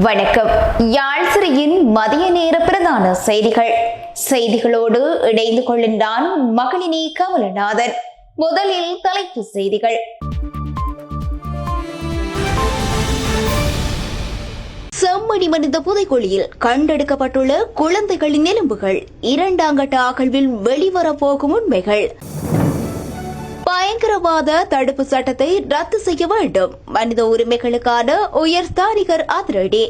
வணக்கம். யாழ் சிறையின் மதிய நேர பிரதான செய்திகளோடு இணைந்து கொள்கின்றான் மகளினி கமலநாதன். முதலில் தலைப்பு செய்திகள். செம்மணி மனித புதைக்குழியில் கண்டெடுக்கப்பட்டுள்ள குழந்தைகளின் எலும்புகள், 2ஆம் கட்ட அகழ்வில் வெளிவரப்போகும் உண்மைகள். பயங்கரவாத தடுப்பு சட்டத்தை ரத்து செய்ய வேண்டும், மனித உரிமைகளுக்கான உயர்ஸ்தானிகர் அதிரடி.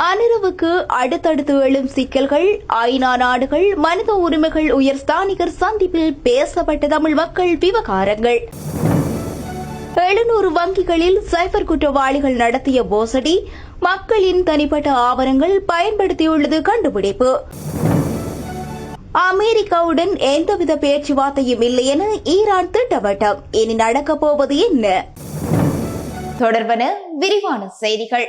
அனிரவுக்கு அடுத்தடுத்து எழும் சிக்கல்கள், ஐநா நாடுகள் மனித உரிமைகள் உயர்ஸ்தானிகர் சந்திப்பில் பேசப்பட்ட தமிழ் மக்கள் விவகாரங்கள். 700 வங்கிகளில் சைபர் குற்றவாளிகள் நடத்திய மோசடி, மக்களின் தனிப்பட்ட ஆவணங்கள் பயன்படுத்தியுள்ளது கண்டுபிடிப்பு. அமெரிக்காவுடன் எந்தவித பேச்சுவார்த்தையும் இல்லை என ஈரான் திட்டவட்டம். இனி நடக்கப் போவது என்ன? தொடர்பான விரிவான செய்திகள்.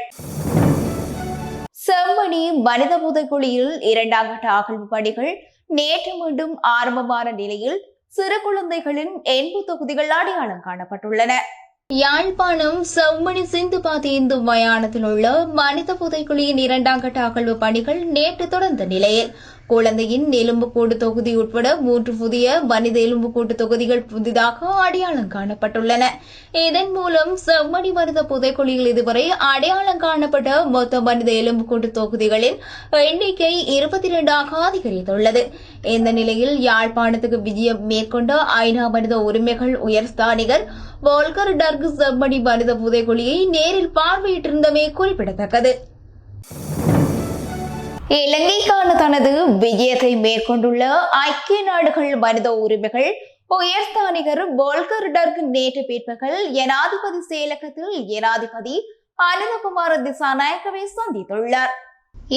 செம்மணி மனித புதைக்குழியில் 2ஆம் கட்ட அகழ்வு பணிகள் நேற்று மீண்டும் ஆரம்பமான நிலையில் சிறு குழந்தைகளின் 80 தொகுதிகள் அடையாளம் காணப்பட்டுள்ளன. யாழ்ப்பாணம் செம்மணி சிந்துபாத்தி இந்து மயானத்தில் உள்ள மனித புதைக்குழியின் 2ஆம் கட்ட அகழ்வு பணிகள் நேற்று தொடர்ந்த நிலையில் குழந்தையின் எலும்புக்கூடு தொகுதி உட்பட 3 புதிய மனித எலும்புக்கூட்டு தொகுதிகள் புதிதாக அடையாளம் காணப்பட்டுள்ளன. இதன் மூலம் செம்மணி மனித புதைக்குழியில் இதுவரை அடையாளம் காணப்பட்ட மொத்த மனித எலும்புக்கூட்டு தொகுதிகளின் எண்ணிக்கை 22ஆக அதிகரித்துள்ளது. இந்த நிலையில் யாழ்ப்பாணத்துக்கு விஜயம் மேற்கொண்ட ஐநா மனித உரிமைகள் உயர்ஸ்தானிகர் வோல்கர் டர்க் செம்மணி மனித புதைக்குழியை நேரில் பார்வையிட்டிருந்தமை குறிப்பிடத்தக்கது. இலங்கைக்கான தனது விஜயத்தை மேற்கொண்டுள்ள ஐக்கிய நாடுகள் மனித உரிமைகள் உயர்ஸ்தானிகர் வோல்கர் டர்க் நேற்று பிற்பகல் ஜனாதிபதி செயலகத்தில் ஜனாதிபதி அனுரகுமார திசாநாயக்கவை சந்தித்துள்ளார்.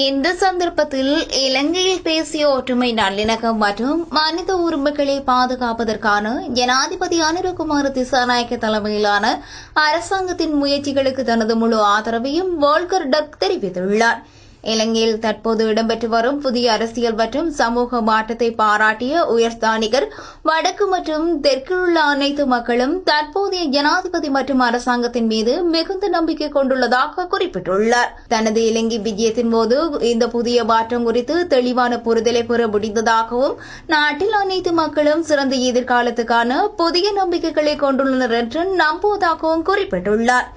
இந்த சந்தர்ப்பத்தில் இலங்கையில் பேசிய ஒற்றுமை, நல்லிணக்கம் மற்றும் மனித உரிமைகளை பாதுகாப்பதற்கான ஜனாதிபதி அனுரகுமார திசாநாயக்க தலைமையிலான அரசாங்கத்தின் முயற்சிகளுக்கு தனது முழு ஆதரவையும் வோல்கர் டர்க் தெரிவித்துள்ளார். இலங்கையில் தற்போது இடம்பெற்று வரும் புதிய அரசியல் மற்றும் சமூக மாற்றத்தை பாராட்டிய உயர்ஸ்தானிகர் வடக்கு மற்றும் தெற்கில் உள்ள அனைத்து மக்களும் தற்போதைய ஜனாதிபதி மற்றும் அரசாங்கத்தின் மீது மிகுந்த நம்பிக்கை கொண்டுள்ளதாக குறிப்பிட்டுள்ளார். தனது இலங்கை விஜயத்தின் போது இந்த புதிய மாற்றம் குறித்து தெளிவான புரிதலை பெற முடிந்ததாகவும் நாட்டில் அனைத்து மக்களும் சிறந்த எதிர்காலத்துக்கான புதிய நம்பிக்கைகளை கொண்டுள்ளனர் என்று நம்புவதாகவும் குறிப்பிட்டுள்ளார்.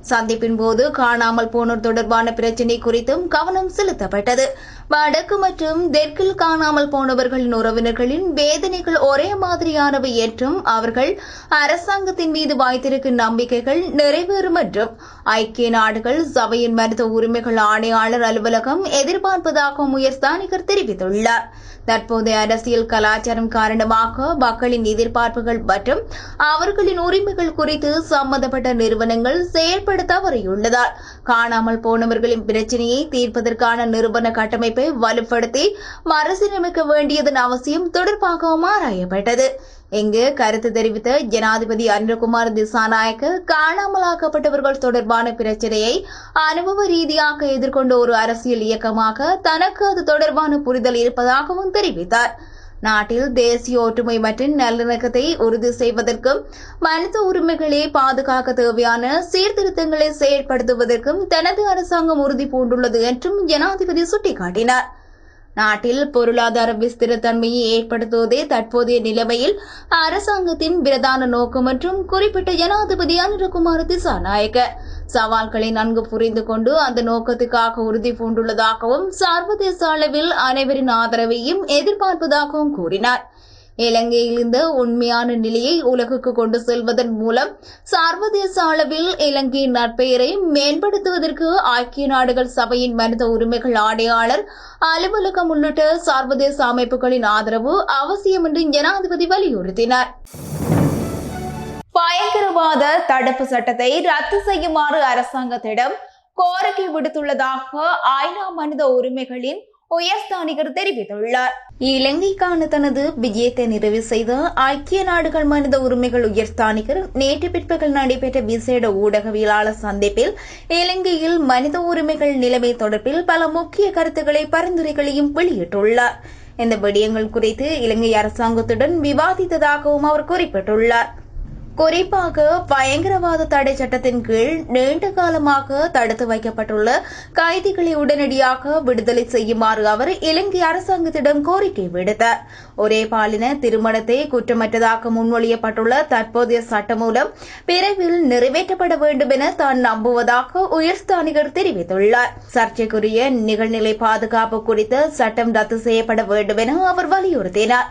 சந்திப்பின் போது காணாமல் போனோர் தொடர்பான பிரச்சினை குறித்தும் கவனம் செலுத்தப்பட்டது. வடக்கு மற்றும் தெற்கில் காணாமல் போனவர்களின் உறவினர்களின் வேதனைகள் ஒரே மாதிரியானவை என்றும் அவர்கள் அரசாங்கத்தின் மீது வைத்திருக்கும் நம்பிக்கைகள் நிறைவேறும் என்றும் ஐக்கிய நாடுகள் சபையின் மனித உரிமைகள் ஆணையாளர் அலுவலகம் எதிர்பார்ப்பதாகவும் உயர்ஸ்தானிகர் தெரிவித்துள்ளார். தற்போதைய அரசியல் கலாச்சாரம் காரணமாக மக்களின் எதிர்பார்ப்புகள் மற்றும் அவர்களின் உரிமைகள் குறித்து சம்பந்தப்பட்ட நிறுவனங்கள் செயல்பட தவறியுள்ளதால் காணாமல் போனவர்களின் பிரச்சினையை தீர்ப்பதற்கான நிறுவன கட்டமைப்பை வலுப்படுத்தி மறுசீரமைக்க வேண்டியதன் அவசியம் தொடர்பாகவும் ஆராயப்பட்டது. இங்கு கருத்து தெரிவித்த ஜனாதிபதி அனுரகுமார திசாநாயக்க காணாமலாக்கப்பட்டவர்கள் தொடர்பான பிரச்சினையை அனுபவ ரீதியாக எதிர்கொண்ட ஒரு அரசியல் இயக்கமாக தனக்கு அது தொடர்பான புரிதல் இருப்பதாகவும் தெரிவித்தார். நாட்டில் தேசிய ஒற்றுமை மற்றும் நல்லிணக்கத்தை உறுதி செய்வதற்கும் மனித உரிமைகளை பாதுகாக்க தேவையான சீர்திருத்தங்களை செயல்படுத்துவதற்கும் தனது அரசாங்கம் உறுதி பூண்டுள்ளது என்றும் ஜனாதிபதி சுட்டிக்காட்டினார். நாட்டில் பொருளாதார விஸ்திரத்தன்மையை ஏற்படுத்துவதே தற்போதைய நிலைமையில் அரசாங்கத்தின் பிரதான நோக்கம் என்றும் குறிப்பிட்ட ஜனாதிபதி அனுரகுமார திசாநாயக்க சவால்களை நன்கு புரிந்து கொண்டு அந்த நோக்கத்துக்காக உறுதி பூண்டுள்ளதாகவும் சர்வதேச அளவில் அனைவரின் ஆதரவையும் எதிர்பார்ப்பதாகவும் கூறினார். இலங்கையில் இந்த உண்மையான நிலையை உலகுக்கு கொண்டு செல்வதன் மூலம் சர்வதேச அளவில் இலங்கையின் நற்பெயரை மேம்படுத்துவதற்கு ஐக்கிய நாடுகள் சபையின் மனித உரிமைகள் ஆணையாளர் அலுவலகம் உள்ளிட்ட சர்வதேச அமைப்புகளின் ஆதரவு அவசியம் என்று ஜனாதிபதி வலியுறுத்தினார். பயங்கரவாத தடுப்பு சட்டத்தை ரத்து செய்யுமாறு அரசாங்கத்திடம் கோரிக்கை விடுத்துள்ளதாக ஐநா மனித உரிமைகளின் உயர்ஸ்தானிகர் தெரிவித்துள்ளார். இலங்கைக்கான தனது விஜயத்தை நிறைவு செய்த ஐக்கிய நாடுகள் மனித உரிமைகள் உயர்ஸ்தானிகர் நேற்று பிற்பகல் நடைபெற்ற விசேட ஊடகவியலாளர் சந்திப்பில் இலங்கையில் மனித உரிமைகள் நிலைமை தொடர்பில் பல முக்கிய கருத்துக்களை பரிந்துரைகளையும் வெளியிட்டுள்ளார். இந்த விடயங்கள் குறித்து இலங்கை அரசாங்கத்துடன் விவாதித்ததாகவும் அவர் குறிப்பிட்டுள்ளார். குறிப்பாக பயங்கரவாத தடை சட்டத்தின் கீழ் நீண்ட காலமாக தடுத்து வைக்கப்பட்டுள்ள கைதிகளை உடனடியாக விடுதலை செய்யுமாறு அவர் இலங்கை அரசாங்கத்திடம் கோரிக்கை விடுத்தார். ஒரே பாலின திருமணத்தை குற்றமற்றதாக முன்மொழியப்பட்டுள்ள தற்போதைய சட்டம் மூலம் விரைவில் நிறைவேற்றப்பட வேண்டும் என தான் நம்புவதாக உயர்ஸ்தானிகர் தெரிவித்துள்ளார். சர்ச்சைக்குரிய நிகழ்நிலை பாதுகாப்பு குறித்த சட்டம் ரத்து செய்யப்பட வேண்டும் என அவர் வலியுறுத்தினார்.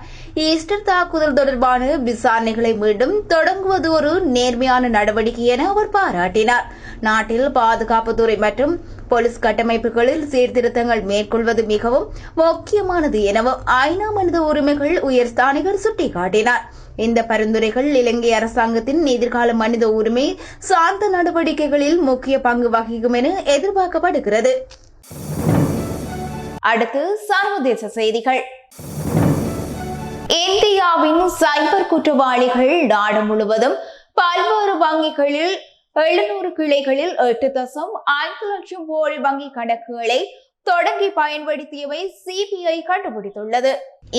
ஈஸ்டர் தாக்குதல் தொடர்பான விசாரணைகளை மீண்டும் தொடங்குவது ஒரு நேர்மையான நடவடிக்கை என அவர் பாராட்டினார். நாட்டில் பாதுகாப்புத்துறை மற்றும் போலீஸ் கட்டமைப்புகளில் சீர்திருத்தங்கள் மேற்கொள்வது மிகவும் முக்கியமானது எனவும் ஐநா மனித உரிமைகள் உயர்ஸ்தானிகர் சுட்டிக்காட்டினார். இந்த பரிந்துரைகள் இலங்கை அரசாங்கத்தின் எதிர்கால மனித உரிமை சார்ந்த நடவடிக்கைகளில் முக்கிய பங்கு வகிக்கும் என எதிர்பார்க்கப்படுகிறது. அடுத்து சர்வதேச செய்திகள். இந்தியாவின் சைபர் குற்றவாளிகள் நாடு முழுவதும் பல்வேறு வங்கிகளில் 700 கிளைகளில் 8.5 லட்சம் போலி வங்கி கணக்குகளை தொடங்கி பயன்படுத்தியவை சிபிஐ கண்டுபிடித்துள்ளது.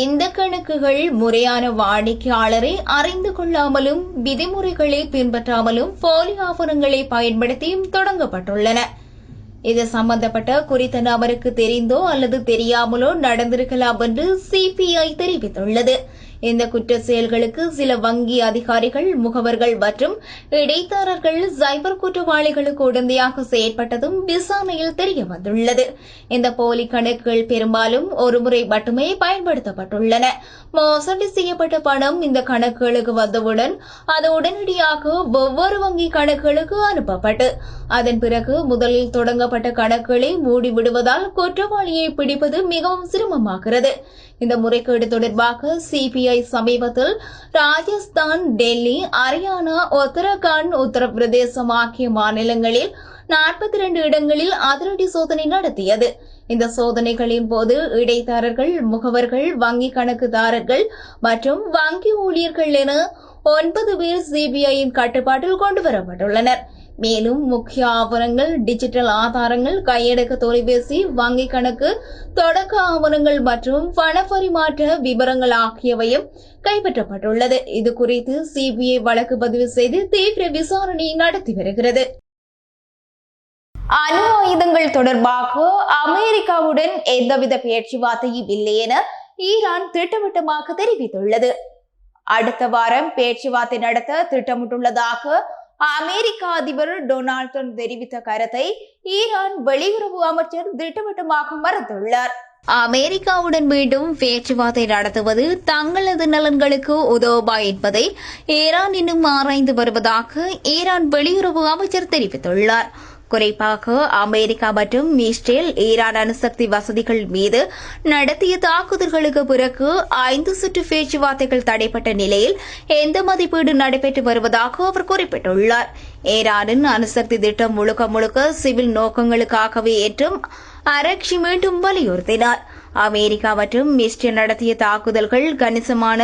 இந்த கணக்குகள் முறையான வாடிக்கையாளரை அறிந்து கொள்ளாமலும் விதிமுறைகளை பின்பற்றாமலும் போலி ஆவணங்களை பயன்படுத்தியும் தொடங்கப்பட்டுள்ளன. இது சம்பந்தப்பட்ட குறித்த நபருக்கு தெரிந்தோ அல்லது தெரியாமலோ நடந்திருக்கலாம் என்று சிபிஐ தெரிவித்துள்ளது. இந்த குற்ற செயல்களுக்கு சில வங்கி அதிகாரிகள், முகவர்கள் மற்றும் இடைத்தரகர்கள் சைபர் குற்றவாளிகளுக்கு உடந்தையாக செயற்பட்டதும் விசாரணையில் தெரியவந்துள்ளது. இந்த போலி கணக்குகள் பெரும்பாலும் ஒருமுறை மட்டுமே பயன்படுத்தப்பட்டுள்ளன. மோசடி செய்யப்பட்ட பணம் இந்த கணக்குகளுக்கு வந்தவுடன் அது உடனடியாக ஒவ்வொரு வங்கி கணக்குகளுக்கு அனுப்பப்பட்டு அதன் பிறகு முதலில் தொடங்கப்பட்ட கணக்குகளை மூடிவிடுவதால் குற்றவாளியை பிடிப்பது மிகவும் சிரமமாகிறது. இந்த முறைகேடு தொடர்பாக சிபிஐ சமீபத்தில் ராஜஸ்தான், டெல்லி, ஹரியானா, உத்தரகாண்ட், உத்தரப்பிரதேசம் ஆகிய மாநிலங்களில் 42 இடங்களில் அதிரடி சோதனை நடத்தியது. இந்த சோதனைகளின் போது இடைத்தரகர்கள், முகவர்கள், வங்கி கணக்குதாரர்கள் மற்றும் வங்கி ஊழியர்கள் என 9 பேர் சிபிஐயின் கட்டுப்பாட்டில் கொண்டுவரப்பட்டுள்ளனர். மேலும் முக்கிய ஆவணங்கள், டிஜிட்டல் ஆதாரங்கள், கையடக்க தொலைபேசி, வங்கி கணக்கு, தொடக்க ஆவணங்கள் மற்றும் பண பரிமாற்ற விவரங்கள் ஆகியவையும் கைப்பற்றப்பட்டுள்ளது. இது குறித்து சிபிஐ வழக்கு பதிவு செய்து தீவிர விசாரணை நடத்தி வருகிறது. அணு ஆயுதங்கள் தொடர்பாக அமெரிக்காவுடன் எந்தவித பேச்சுவார்த்தையும் இல்லை என ஈரான் திட்டவட்டமாக தெரிவித்துள்ளது. அடுத்த வாரம் பேச்சுவார்த்தை நடத்த திட்டமிட்டுள்ளதாக அமெரிக்க அதிபர் டொனால்ட் ட்ரம்ப் தெரிவித்த கருத்தை ஈரான் வெளியுறவு அமைச்சர் திட்டவட்டமாக மறுத்துள்ளார். அமெரிக்காவுடன் மீண்டும் பேச்சுவார்த்தை நடத்துவது தங்களது நலன்களுக்கு உதவுமா என்பதை ஈரான் இன்னும் ஆராய்ந்து வருவதாக ஈரான் வெளியுறவு அமைச்சர் தெரிவித்துள்ளார். குறிப்பாக அமெரிக்கா மற்றும் இஸ்ரேல் ஈரான் அணுசக்தி வசதிகள் மீது நடத்திய தாக்குதல்களுக்கு பிறகு 5 சுற்று பேச்சுவார்த்தைகள் தடைப்பட்ட நிலையில் எந்த மதிப்பீடு நடைபெற்று வருவதாக அவர் குறிப்பிட்டுள்ளார். ஈரானின் அணுசக்தி திட்டம் முழுக்க முழுக்க சிவில் நோக்கங்களுக்காகவே என்றும் அரக்ஷி மீண்டும் வலியுறுத்தினார். அமெரிக்கா மற்றும் இஸ்ரேல் நடத்திய தாக்குதல்கள் கணிசமான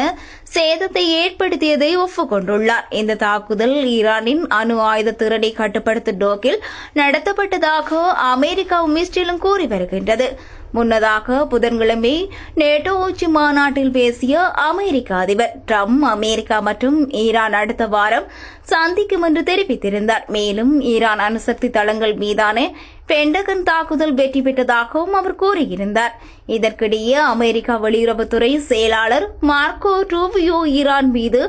சேதத்தை ஏற்படுத்தியதை ஒப்புக்கொண்டுள்ளார். இந்த தாக்குதல் ஈரானின் அணு ஆயுத திறனை கட்டுப்படுத்தும் நோக்கில் நடத்தப்பட்டதாக அமெரிக்காவும் இஸ்ரேலும் கூறி வருகின்றது. முன்னதாக புதன்கிழமை நேட்டோ உச்சி மாநாட்டில் பேசிய அமெரிக்க அதிபர் ட்ரம்ப் அமெரிக்கா மற்றும் ஈரான் அடுத்த வாரம் சந்திக்கும் என்று தெரிவித்திருந்தார். மேலும் ஈரான் அணுசக்தி தளங்கள் மீதான பென்டகன் தாக்குதல் வெற்றி பெற்றதாகவும் அவர் கூறியிருந்தார். இதற்கிடையே அமெரிக்கா வெளியுறவுத்துறை செயலாளர் மார்க்கோ ரூபியோ ஈரான் மீது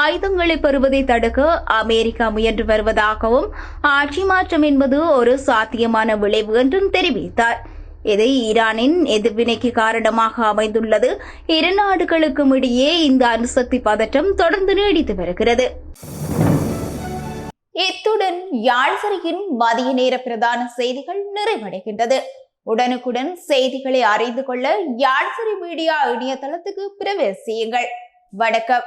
ஆயுதங்களை பெறுவதை தடுக்க அமெரிக்கா முயன்று வருவதாகவும் ஆட்சி மாற்றம் என்பது ஒரு சாத்தியமான விளைவு என்றும் தெரிவித்தார். இது ஈரானின் எதிர்வினைக்கு காரணமாக அமைந்துள்ளது. இரு நாடுகளுக்கும் இடையே இந்த அணுசக்தி பதற்றம் தொடர்ந்து நீடித்து வருகிறது. இத்துடன் யாழ்சரியின் மதிய நேர பிரதான செய்திகள் நிறைவடைகின்றது. உடனுக்குடன் செய்திகளை அறிந்து கொள்ள யாழ்சரி மீடியா இணையதளத்துக்கு பிரவேசியுங்கள். வணக்கம்.